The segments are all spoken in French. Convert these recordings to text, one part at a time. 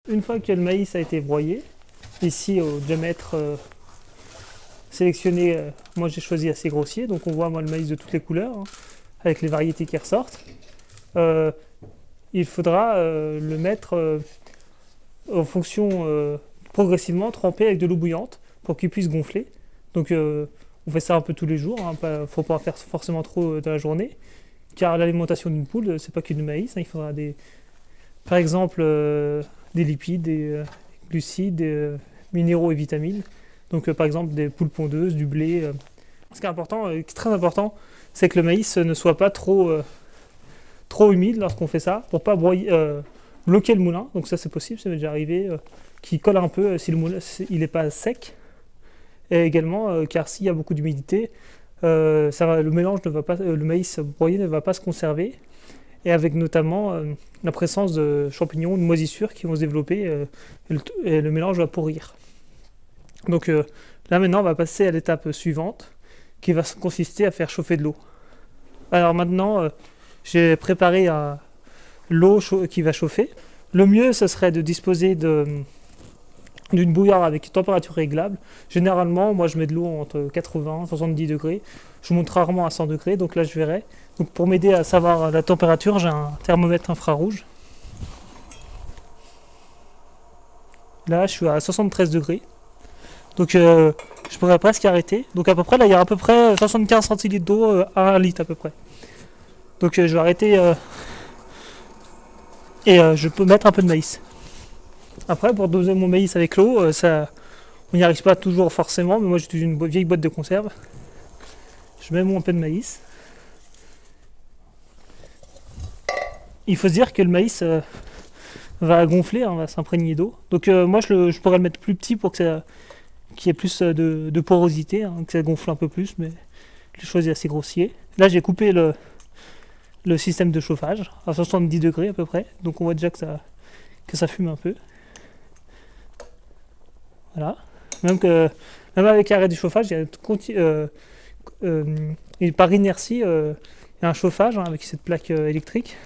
une fois que le maïs a été broyé, ici au diamètre sélectionné, moi j'ai choisi assez grossier, donc on voit moi le maïs de toutes les couleurs, hein, avec les variétés qui ressortent. Euh, il faudra le mettre en fonction progressivement trempé avec de l'eau bouillante pour qu'il puisse gonfler. Donc on fait ça un peu tous les jours, hein, faut pas en faire forcément trop dans la journée, car l'alimentation d'une poule, c'est pas que du maïs, hein, il faudra par exemple des lipides, des glucides, des minéraux et vitamines. Donc par exemple des poules pondeuses, du blé. Ce qui est important, qui est très important, c'est que le maïs ne soit pas trop humide lorsqu'on fait ça, pour pas bloquer le moulin. Donc ça c'est possible, ça m'est déjà arrivé, qui colle un peu si le moulin il n'est pas sec. Et également, car s'il y a beaucoup d'humidité, le mélange ne va pas, le maïs broyé ne va pas se conserver. Et avec notamment la présence de champignons, de moisissures qui vont se développer, et le mélange va pourrir. Donc là maintenant on va passer à l'étape suivante, qui va consister à faire chauffer de l'eau. Alors maintenant, j'ai préparé l'eau qui va chauffer. Le mieux, ce serait de disposer d'une bouilloire avec température réglable. Généralement, moi je mets de l'eau entre 80 et 70 degrés. Je monte rarement à 100 degrés, donc là je verrai. Donc pour m'aider à savoir la température, j'ai un thermomètre infrarouge. Là je suis à 73 degrés. Donc je pourrais presque arrêter. Donc à peu près, là il y a à peu près 75 centilitres d'eau à 1 litre à peu près. Donc je vais arrêter et je peux mettre un peu de maïs. Après, pour doser mon maïs avec l'eau, on n'y arrive pas toujours forcément, mais moi j'utilise une vieille boîte de conserve. Je mets un peu de maïs. Il faut se dire que le maïs va gonfler, hein, va s'imprégner d'eau. Donc moi je pourrais le mettre plus petit pour qu'il y ait plus de porosité, hein, que ça gonfle un peu plus, mais je l'ai choisi assez grossier. Là j'ai coupé le système de chauffage à 70 degrés à peu près, donc on voit déjà que ça fume un peu. Voilà. Même avec l'arrêt du chauffage, par inertie, il y a un chauffage, hein, avec cette plaque électrique.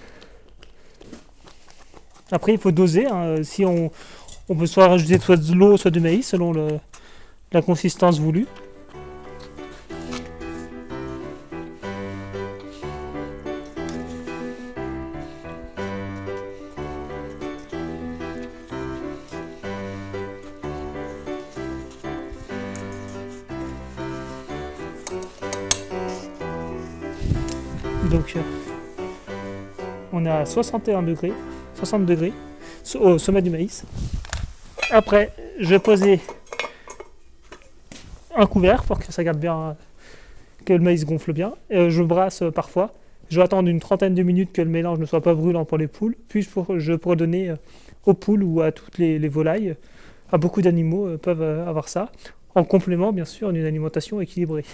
Après, il faut doser, hein, si on peut soit rajouter soit de l'eau, soit du maïs, selon la consistance voulue. Donc, on est à 61 degrés, 60 degrés au sommet du maïs. Après, je vais poser un couvert pour que ça garde bien, que le maïs gonfle bien. Je brasse parfois. Je vais attendre une trentaine de minutes que le mélange ne soit pas brûlant pour les poules. Puis je pourrais donner aux poules ou à toutes les volailles. À beaucoup d'animaux peuvent avoir ça. En complément, bien sûr, d'une alimentation équilibrée.